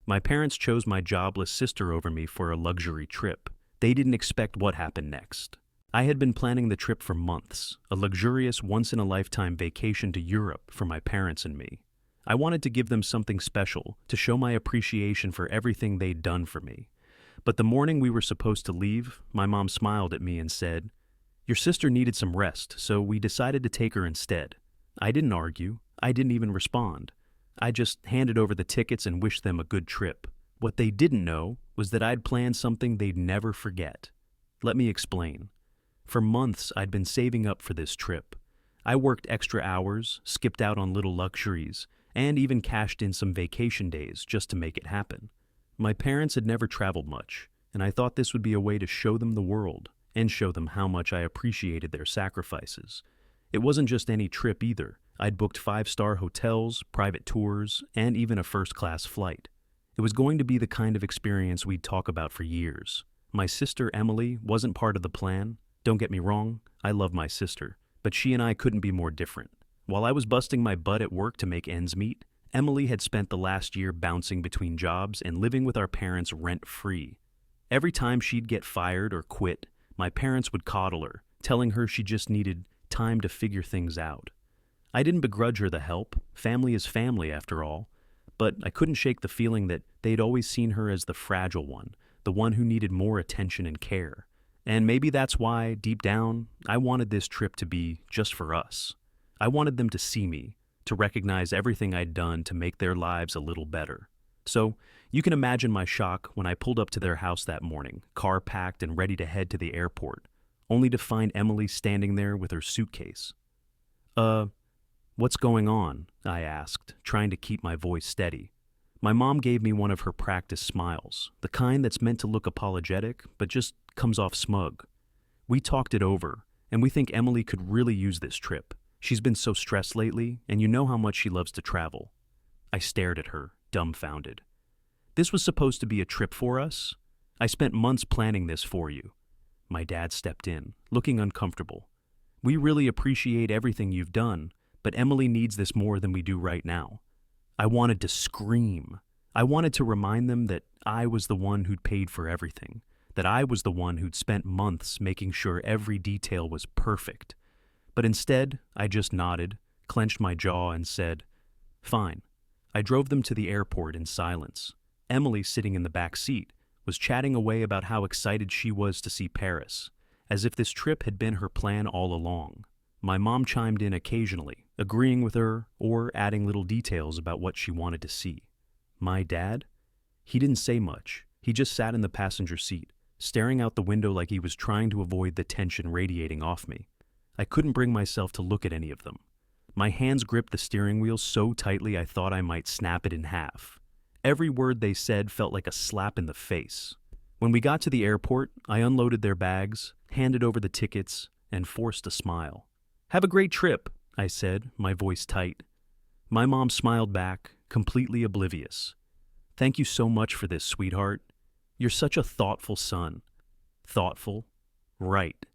My parents chose my jobless sister over me for a luxury trip. They didn't expect what happened next. I had been planning the trip for months, a luxurious once-in-a-lifetime vacation to Europe for my parents and me. I wanted to give them something special, to show my appreciation for everything they'd done for me. But the morning we were supposed to leave, my mom smiled at me and said, "Your sister needed some rest, so we decided to take her instead." I didn't argue. I didn't even respond. I just handed over the tickets and wished them a good trip. What they didn't know was that I'd planned something they'd never forget. Let me explain. For months, I'd been saving up for this trip. I worked extra hours, skipped out on little luxuries, and even cashed in some vacation days just to make it happen. My parents had never traveled much, and I thought this would be a way to show them the world and show them how much I appreciated their sacrifices. It wasn't just any trip either. I'd booked 5-star hotels, private tours, and even a first-class flight. It was going to be the kind of experience we'd talk about for years. My sister Emily wasn't part of the plan. Don't get me wrong, I love my sister, but she and I couldn't be more different. While I was busting my butt at work to make ends meet, Emily had spent the last year bouncing between jobs and living with our parents rent-free. Every time she'd get fired or quit, my parents would coddle her, telling her she just needed time to figure things out. I didn't begrudge her the help. Family is family, after all. But I couldn't shake the feeling that they'd always seen her as the fragile one, the one who needed more attention and care. And maybe that's why, deep down, I wanted this trip to be just for us. I wanted them to see me, to recognize everything I'd done to make their lives a little better. So, you can imagine my shock when I pulled up to their house that morning, car packed and ready to head to the airport, only to find Emily standing there with her suitcase. What's going on?" I asked, trying to keep my voice steady. My mom gave me one of her practice smiles, the kind that's meant to look apologetic, but just comes off smug. "We talked it over, and we think Emily could really use this trip. She's been so stressed lately, and you know how much she loves to travel." I stared at her, dumbfounded. "This was supposed to be a trip for us? I spent months planning this for you." My dad stepped in, looking uncomfortable. "We really appreciate everything you've done, but Emily needs this more than we do right now." I wanted to scream. I wanted to remind them that I was the one who'd paid for everything, that I was the one who'd spent months making sure every detail was perfect. But instead, I just nodded, clenched my jaw, and said, "Fine." I drove them to the airport in silence. Emily, sitting in the back seat, was chatting away about how excited she was to see Paris, as if this trip had been her plan all along. My mom chimed in occasionally, agreeing with her or adding little details about what she wanted to see. My dad? He didn't say much. He just sat in the passenger seat, staring out the window like he was trying to avoid the tension radiating off me. I couldn't bring myself to look at any of them. My hands gripped the steering wheel so tightly I thought I might snap it in half. Every word they said felt like a slap in the face. When we got to the airport, I unloaded their bags, handed over the tickets, and forced a smile. "Have a great trip," I said, my voice tight. My mom smiled back, completely oblivious. "Thank you so much for this, sweetheart. You're such a thoughtful son." Thoughtful? Right.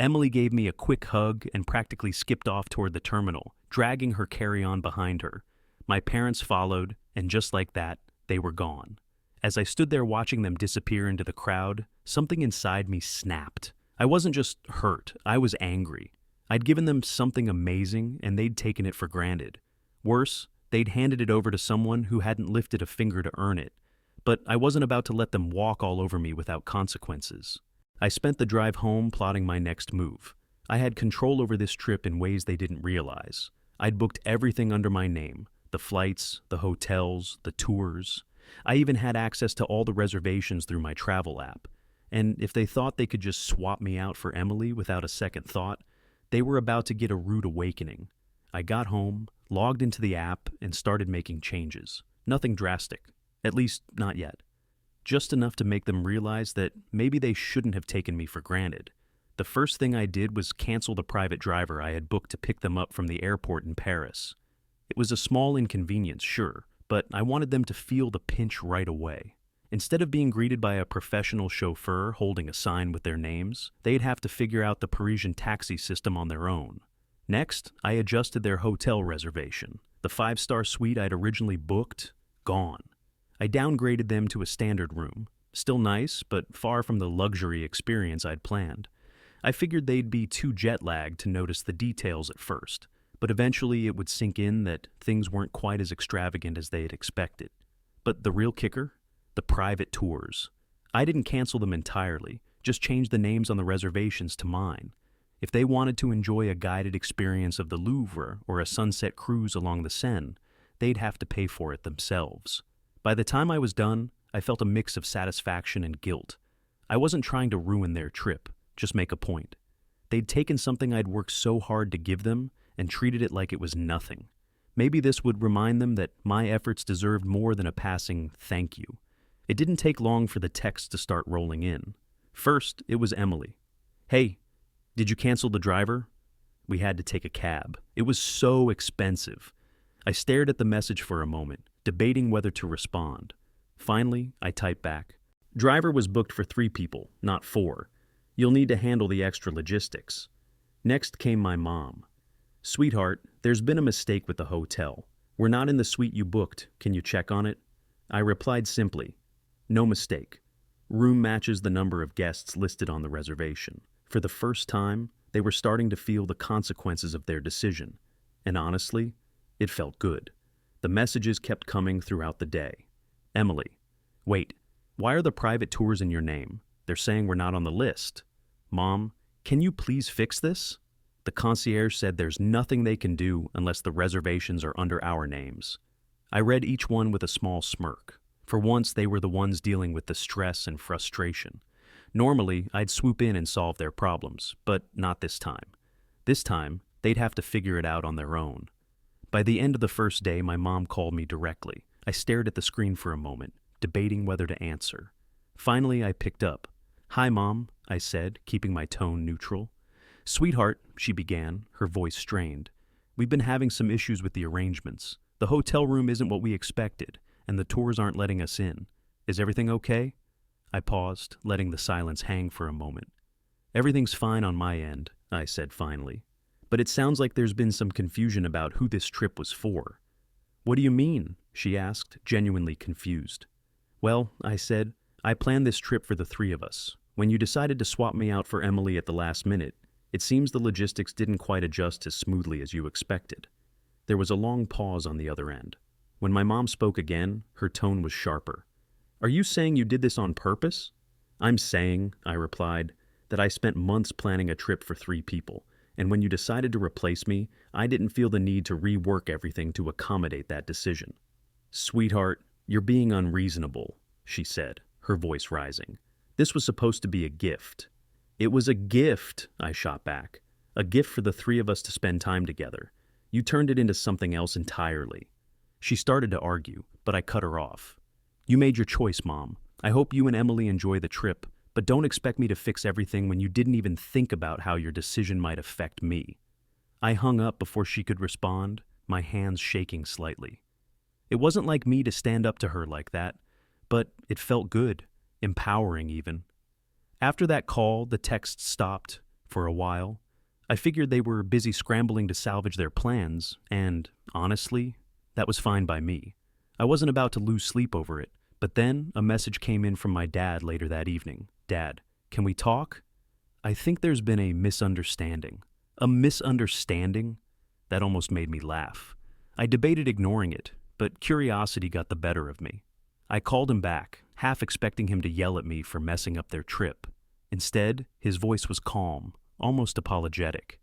Emily gave me a quick hug and practically skipped off toward the terminal, dragging her carry-on behind her. My parents followed, and just like that, they were gone. As I stood there watching them disappear into the crowd, something inside me snapped. I wasn't just hurt, I was angry. I'd given them something amazing, and they'd taken it for granted. Worse, they'd handed it over to someone who hadn't lifted a finger to earn it. But I wasn't about to let them walk all over me without consequences. I spent the drive home plotting my next move. I had control over this trip in ways they didn't realize. I'd booked everything under my name, the flights, the hotels, the tours. I even had access to all the reservations through my travel app. And if they thought they could just swap me out for Emily without a second thought, they were about to get a rude awakening. I got home, logged into the app, and started making changes. Nothing drastic. At least, not yet. Just enough to make them realize that maybe they shouldn't have taken me for granted. The first thing I did was cancel the private driver I had booked to pick them up from the airport in Paris. It was a small inconvenience, sure, but I wanted them to feel the pinch right away. Instead of being greeted by a professional chauffeur holding a sign with their names, they'd have to figure out the Parisian taxi system on their own. Next, I adjusted their hotel reservation. The 5-star suite I'd originally booked, gone. I downgraded them to a standard room. Still nice, but far from the luxury experience I'd planned. I figured they'd be too jet-lagged to notice the details at first, but eventually it would sink in that things weren't quite as extravagant as they had expected. But the real kicker? The private tours. I didn't cancel them entirely, just changed the names on the reservations to mine. If they wanted to enjoy a guided experience of the Louvre or a sunset cruise along the Seine, they'd have to pay for it themselves. By the time I was done, I felt a mix of satisfaction and guilt. I wasn't trying to ruin their trip, just make a point. They'd taken something I'd worked so hard to give them and treated it like it was nothing. Maybe this would remind them that my efforts deserved more than a passing thank you. It didn't take long for the texts to start rolling in. First, it was Emily. "Hey, did you cancel the driver?" We had to take a cab. It was so expensive. I stared at the message for a moment, debating whether to respond. Finally, I typed back. "Driver was booked for 3 people, not 4. You'll need to handle the extra logistics." Next came my mom. "Sweetheart, there's been a mistake with the hotel. We're not in the suite you booked. Can you check on it?" I replied simply, "No mistake. Room matches the number of guests listed on the reservation." For the first time, they were starting to feel the consequences of their decision. And honestly, it felt good. The messages kept coming throughout the day. "Emily, wait, why are the private tours in your name? They're saying we're not on the list." "Mom, can you please fix this?" The concierge said there's nothing they can do unless the reservations are under our names. I read each one with a small smirk. For once, they were the ones dealing with the stress and frustration. Normally, I'd swoop in and solve their problems, but not this time. This time, they'd have to figure it out on their own. By the end of the first day, my mom called me directly. I stared at the screen for a moment, debating whether to answer. Finally, I picked up. "Hi, Mom," I said, keeping my tone neutral. "Sweetheart," she began, her voice strained. "We've been having some issues with the arrangements. The hotel room isn't what we expected, and the tours aren't letting us in. Is everything okay?" I paused, letting the silence hang for a moment. "Everything's fine on my end," I said finally. "But it sounds like there's been some confusion about who this trip was for." "What do you mean?" she asked, genuinely confused. "Well," I said, "I planned this trip for the 3 of us. When you decided to swap me out for Emily at the last minute, it seems the logistics didn't quite adjust as smoothly as you expected." There was a long pause on the other end. When my mom spoke again, her tone was sharper. "Are you saying you did this on purpose?" "I'm saying," I replied, "that I spent months planning a trip for 3 people, and when you decided to replace me, I didn't feel the need to rework everything to accommodate that decision." "Sweetheart, you're being unreasonable," she said, her voice rising. "This was supposed to be a gift." "It was a gift," I shot back. "A gift for the 3 of us to spend time together. You turned it into something else entirely." She started to argue, but I cut her off. "You made your choice, Mom. I hope you and Emily enjoy the trip, but don't expect me to fix everything when you didn't even think about how your decision might affect me." I hung up before she could respond, my hands shaking slightly. It wasn't like me to stand up to her like that, but it felt good, empowering even. After that call, the texts stopped for a while. I figured they were busy scrambling to salvage their plans, and, honestly, that was fine by me. I wasn't about to lose sleep over it, but then a message came in from my dad later that evening. "Dad, can we talk? I think there's been a misunderstanding." A misunderstanding? That almost made me laugh. I debated ignoring it, but curiosity got the better of me. I called him back, half expecting him to yell at me for messing up their trip. Instead, his voice was calm, almost apologetic.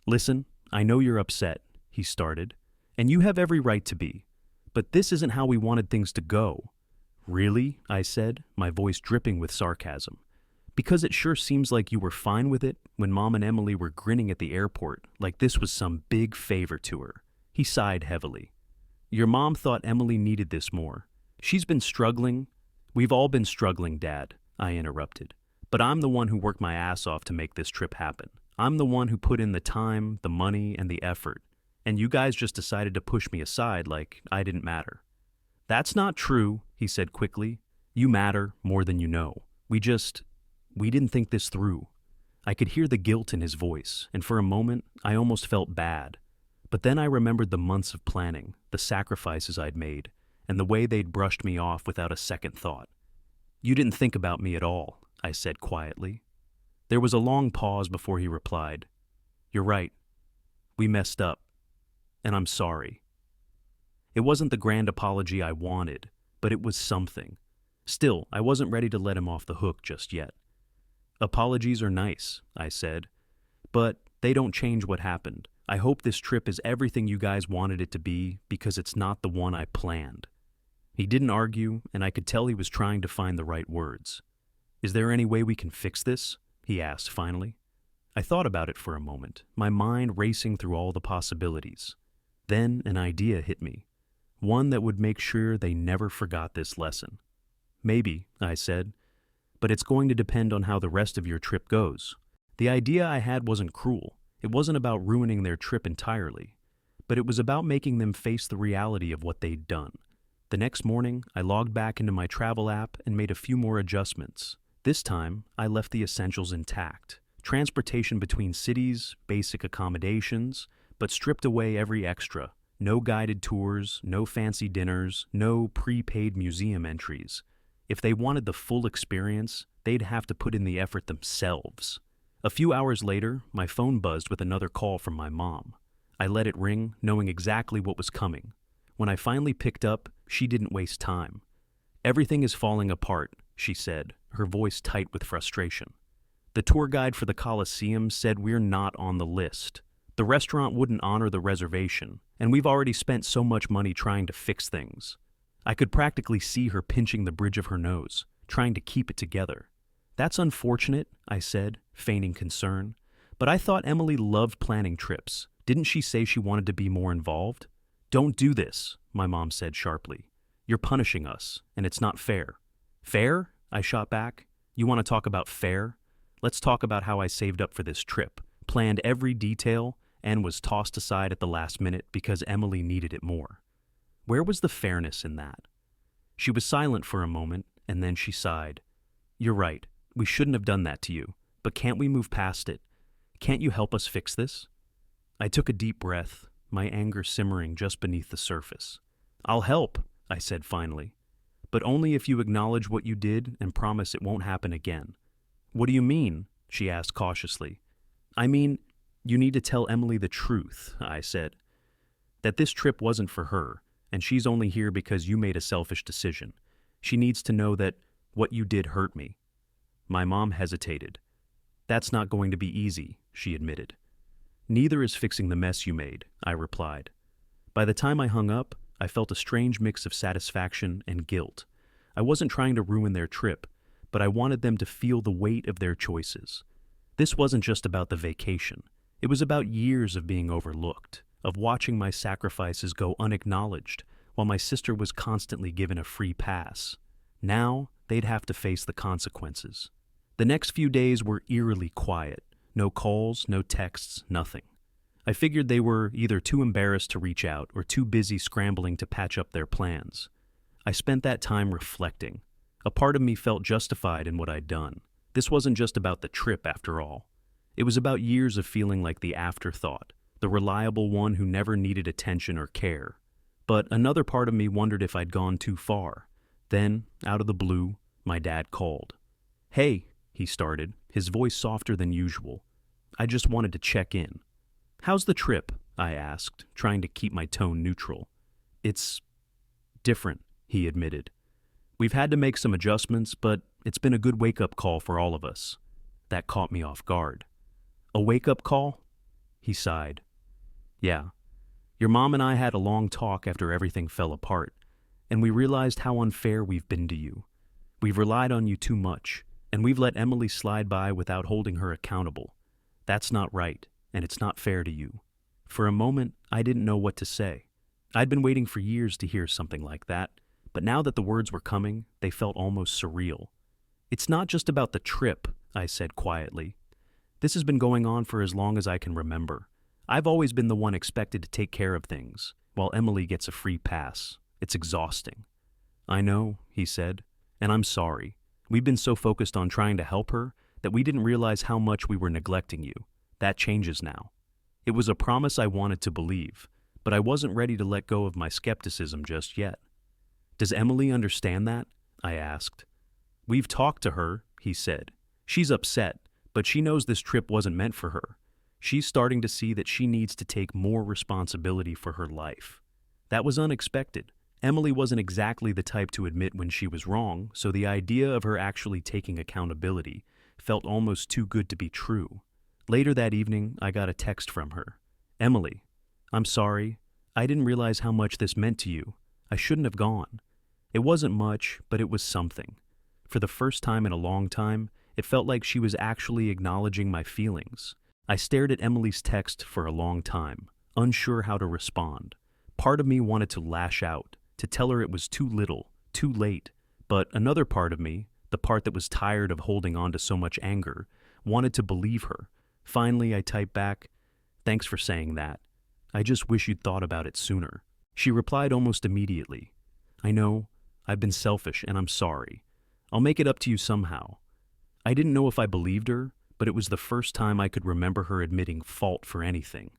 "Listen, I know you're upset," he started, "and you have every right to be. But this isn't how we wanted things to go." "Really?" I said, my voice dripping with sarcasm. "Because it sure seems like you were fine with it when Mom and Emily were grinning at the airport like this was some big favor to her." He sighed heavily. "Your mom thought Emily needed this more. She's been struggling." "We've all been struggling, Dad," I interrupted. "But I'm the one who worked my ass off to make this trip happen. I'm the one who put in the time, the money, and the effort. And you guys just decided to push me aside like I didn't matter." "That's not true," he said quickly. "You matter more than you know. We didn't think this through." I could hear the guilt in his voice, and for a moment, I almost felt bad. But then I remembered the months of planning, the sacrifices I'd made, and the way they'd brushed me off without a second thought. "You didn't think about me at all," I said quietly. There was a long pause before he replied, "You're right. We messed up. And I'm sorry." It wasn't the grand apology I wanted, but it was something. Still, I wasn't ready to let him off the hook just yet. "Apologies are nice," I said, "but they don't change what happened. I hope this trip is everything you guys wanted it to be, because it's not the one I planned." He didn't argue, and I could tell he was trying to find the right words. "Is there any way we can fix this?" he asked finally. I thought about it for a moment, my mind racing through all the possibilities. Then an idea hit me, one that would make sure they never forgot this lesson. "Maybe," I said, "but it's going to depend on how the rest of your trip goes." The idea I had wasn't cruel. It wasn't about ruining their trip entirely, but it was about making them face the reality of what they'd done. The next morning, I logged back into my travel app and made a few more adjustments. This time, I left the essentials intact. Transportation between cities, basic accommodations, but stripped away every extra. No guided tours, no fancy dinners, no prepaid museum entries. If they wanted the full experience, they'd have to put in the effort themselves. A few hours later, my phone buzzed with another call from my mom. I let it ring, knowing exactly what was coming. When I finally picked up, she didn't waste time. "Everything is falling apart," she said, her voice tight with frustration. "The tour guide for the Coliseum said we're not on the list. The restaurant wouldn't honor the reservation, and we've already spent so much money trying to fix things." I could practically see her pinching the bridge of her nose, trying to keep it together. "That's unfortunate," I said, feigning concern. "But I thought Emily loved planning trips. Didn't she say she wanted to be more involved?" "Don't do this," my mom said sharply. "You're punishing us, and it's not fair." "Fair?" I shot back. "You want to talk about fair? Let's talk about how I saved up for this trip, planned every detail, and was tossed aside at the last minute because Emily needed it more. Where was the fairness in that?" She was silent for a moment, and then she sighed. "You're right. We shouldn't have done that to you, but can't we move past it? Can't you help us fix this?" I took a deep breath, my anger simmering just beneath the surface. "I'll help," I said finally, "but only if you acknowledge what you did and promise it won't happen again." "What do you mean?" she asked cautiously. "I mean, you need to tell Emily the truth," I said. "That this trip wasn't for her, and she's only here because you made a selfish decision. She needs to know that what you did hurt me." My mom hesitated. "That's not going to be easy," she admitted. "Neither is fixing the mess you made," I replied. By the time I hung up, I felt a strange mix of satisfaction and guilt. I wasn't trying to ruin their trip, but I wanted them to feel the weight of their choices. This wasn't just about the vacation. It was about years of being overlooked, of watching my sacrifices go unacknowledged, while my sister was constantly given a free pass. Now, they'd have to face the consequences. The next few days were eerily quiet. No calls, no texts, nothing. I figured they were either too embarrassed to reach out or too busy scrambling to patch up their plans. I spent that time reflecting. A part of me felt justified in what I'd done. This wasn't just about the trip, after all. It was about years of feeling like the afterthought, the reliable one who never needed attention or care. But another part of me wondered if I'd gone too far. Then, out of the blue, my dad called. "Hey," he started, his voice softer than usual. "I just wanted to check in." "How's the trip?" I asked, trying to keep my tone neutral. "It's different," he admitted. "We've had to make some adjustments, but it's been a good wake-up call for all of us." That caught me off guard. "A wake-up call?" He sighed. "Yeah. Your mom and I had a long talk after everything fell apart, and we realized how unfair we've been to you. We've relied on you too much, and we've let Emily slide by without holding her accountable. That's not right, and it's not fair to you." For a moment, I didn't know what to say. I'd been waiting for years to hear something like that, but now that the words were coming, they felt almost surreal. "It's not just about the trip," I said quietly. "This has been going on for as long as I can remember. I've always been the one expected to take care of things, while Emily gets a free pass. It's exhausting." "I know," he said, "and I'm sorry. We've been so focused on trying to help her that we didn't realize how much we were neglecting you. That changes now." It was a promise I wanted to believe, but I wasn't ready to let go of my skepticism just yet. Does Emily understand that? I asked. We've talked to her, he said. She's upset, but she knows this trip wasn't meant for her. She's starting to see that she needs to take more responsibility for her life. That was unexpected. Emily wasn't exactly the type to admit when she was wrong, so the idea of her actually taking accountability felt almost too good to be true. Later that evening, I got a text from her. Emily, I'm sorry. I didn't realize how much this meant to you. I shouldn't have gone. It wasn't much, but it was something. For the first time in a long time, it felt like she was actually acknowledging my feelings. I stared at Emily's text for a long time, unsure how to respond. Part of me wanted to lash out, to tell her it was too little, too late, but another part of me, the part that was tired of holding on to so much anger, wanted to believe her. Finally, I typed back, "Thanks for saying that. I just wish you'd thought about it sooner." She replied almost immediately, "I know, I've been selfish and I'm sorry. I'll make it up to you somehow." I didn't know if I believed her, but it was the first time I could remember her admitting fault for anything.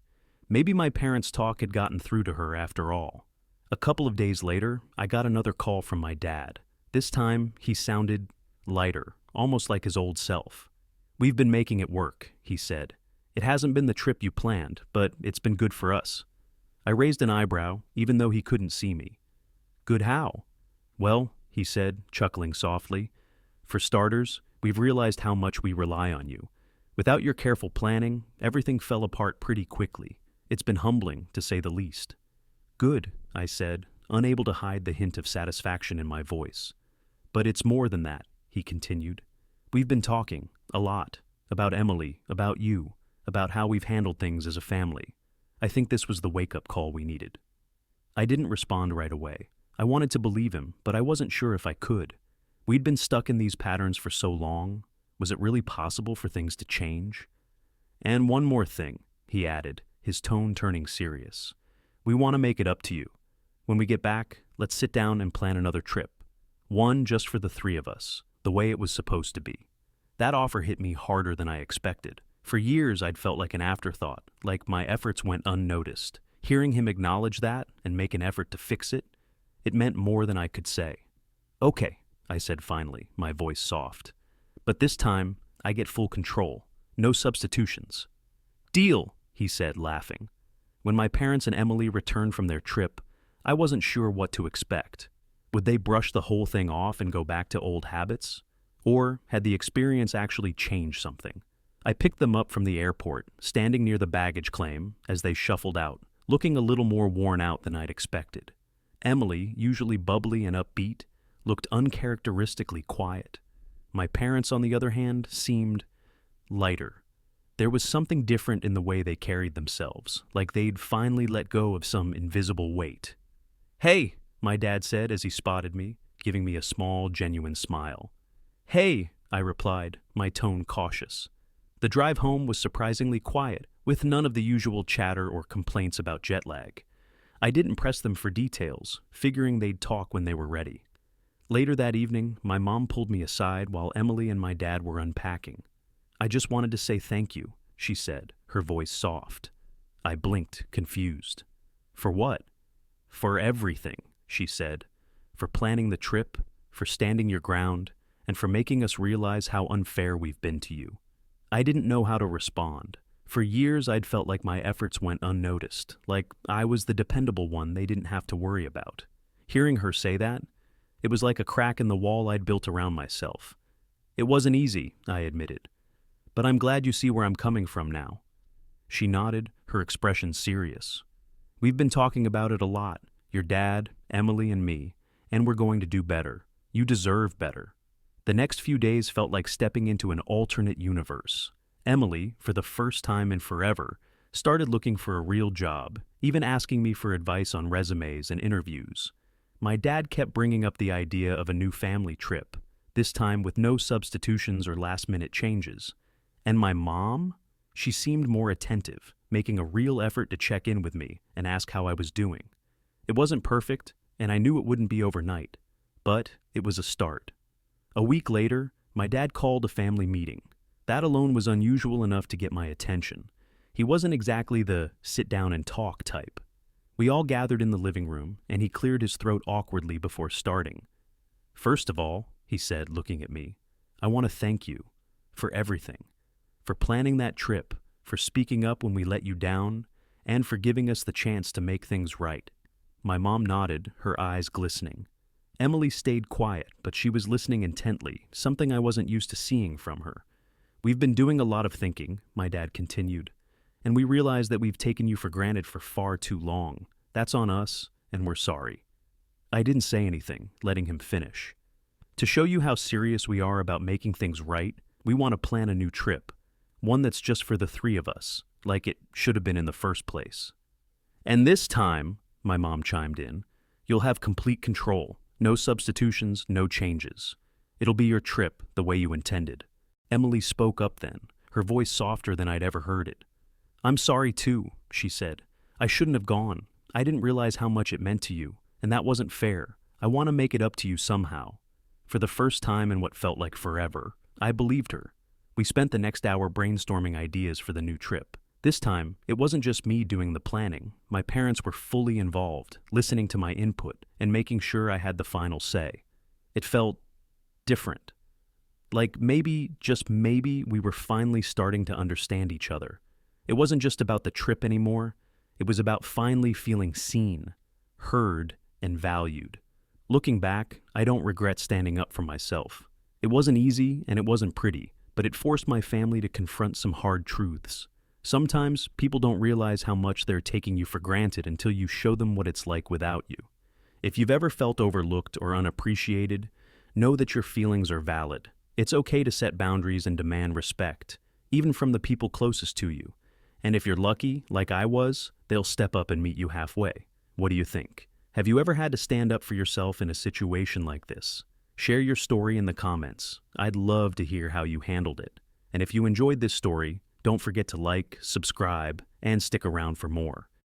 Maybe my parents' talk had gotten through to her after all. A couple of days later, I got another call from my dad. This time, he sounded lighter, almost like his old self. "We've been making it work," he said. "It hasn't been the trip you planned, but it's been good for us." I raised an eyebrow, even though he couldn't see me. "Good how?" "Well," he said, chuckling softly, "for starters, we've realized how much we rely on you. Without your careful planning, everything fell apart pretty quickly. It's been humbling, to say the least." "Good," I said, unable to hide the hint of satisfaction in my voice. "But it's more than that," he continued. "We've been talking, a lot, about Emily, about you, about how we've handled things as a family. I think this was the wake-up call we needed." I didn't respond right away. I wanted to believe him, but I wasn't sure if I could. We'd been stuck in these patterns for so long. Was it really possible for things to change? "And one more thing," he added, his tone turning serious. "We want to make it up to you. When we get back, let's sit down and plan another trip. One just for the three of us, the way it was supposed to be." That offer hit me harder than I expected. For years, I'd felt like an afterthought, like my efforts went unnoticed. Hearing him acknowledge that and make an effort to fix it, it meant more than I could say. "Okay," I said finally, my voice soft. "But this time, I get full control. No substitutions." "Deal," he said, laughing. When my parents and Emily returned from their trip, I wasn't sure what to expect. Would they brush the whole thing off and go back to old habits? Or had the experience actually changed something? I picked them up from the airport, standing near the baggage claim as they shuffled out, looking a little more worn out than I'd expected. Emily, usually bubbly and upbeat, looked uncharacteristically quiet. My parents, on the other hand, seemed lighter. There was something different in the way they carried themselves, like they'd finally let go of some invisible weight. "Hey," my dad said as he spotted me, giving me a small, genuine smile. "Hey," I replied, my tone cautious. The drive home was surprisingly quiet, with none of the usual chatter or complaints about jet lag. I didn't press them for details, figuring they'd talk when they were ready. Later that evening, my mom pulled me aside while Emily and my dad were unpacking. "I just wanted to say thank you," she said, her voice soft. I blinked, confused. "For what?" "For everything," she said. "For planning the trip, for standing your ground, and for making us realize how unfair we've been to you." I didn't know how to respond. For years, I'd felt like my efforts went unnoticed, like I was the dependable one they didn't have to worry about. Hearing her say that, it was like a crack in the wall I'd built around myself. "It wasn't easy," I admitted. "But I'm glad you see where I'm coming from now." She nodded, her expression serious. "We've been talking about it a lot, your dad, Emily, and me, and we're going to do better. You deserve better." The next few days felt like stepping into an alternate universe. Emily, for the first time in forever, started looking for a real job, even asking me for advice on resumes and interviews. My dad kept bringing up the idea of a new family trip, this time with no substitutions or last-minute changes. And my mom? She seemed more attentive, making a real effort to check in with me and ask how I was doing. It wasn't perfect, and I knew it wouldn't be overnight, but it was a start. A week later, my dad called a family meeting. That alone was unusual enough to get my attention. He wasn't exactly the sit down and talk type. We all gathered in the living room, and he cleared his throat awkwardly before starting. "First of all," he said, looking at me, "I want to thank you for everything, for planning that trip, for speaking up when we let you down, and for giving us the chance to make things right." My mom nodded, her eyes glistening. Emily stayed quiet, but she was listening intently, something I wasn't used to seeing from her. "We've been doing a lot of thinking," my dad continued, "and we realize that we've taken you for granted for far too long. That's on us, and we're sorry." I didn't say anything, letting him finish. "To show you how serious we are about making things right, we want to plan a new trip, one that's just for the three of us, like it should have been in the first place. And this time," my mom chimed in, "you'll have complete control. No substitutions, no changes. It'll be your trip the way you intended." Emily spoke up then, her voice softer than I'd ever heard it. "I'm sorry too," she said. "I shouldn't have gone. I didn't realize how much it meant to you, and that wasn't fair. I want to make it up to you somehow." For the first time in what felt like forever, I believed her. We spent the next hour brainstorming ideas for the new trip. This time, it wasn't just me doing the planning. My parents were fully involved, listening to my input and making sure I had the final say. It felt different. Like maybe, just maybe, we were finally starting to understand each other. It wasn't just about the trip anymore. It was about finally feeling seen, heard, and valued. Looking back, I don't regret standing up for myself. It wasn't easy and it wasn't pretty, but it forced my family to confront some hard truths. Sometimes people don't realize how much they're taking you for granted until you show them what it's like without you. If you've ever felt overlooked or unappreciated, know that your feelings are valid. It's okay to set boundaries and demand respect, even from the people closest to you. And if you're lucky, like I was, they'll step up and meet you halfway. What do you think? Have you ever had to stand up for yourself in a situation like this? Share your story in the comments. I'd love to hear how you handled it. And if you enjoyed this story, don't forget to like, subscribe, and stick around for more.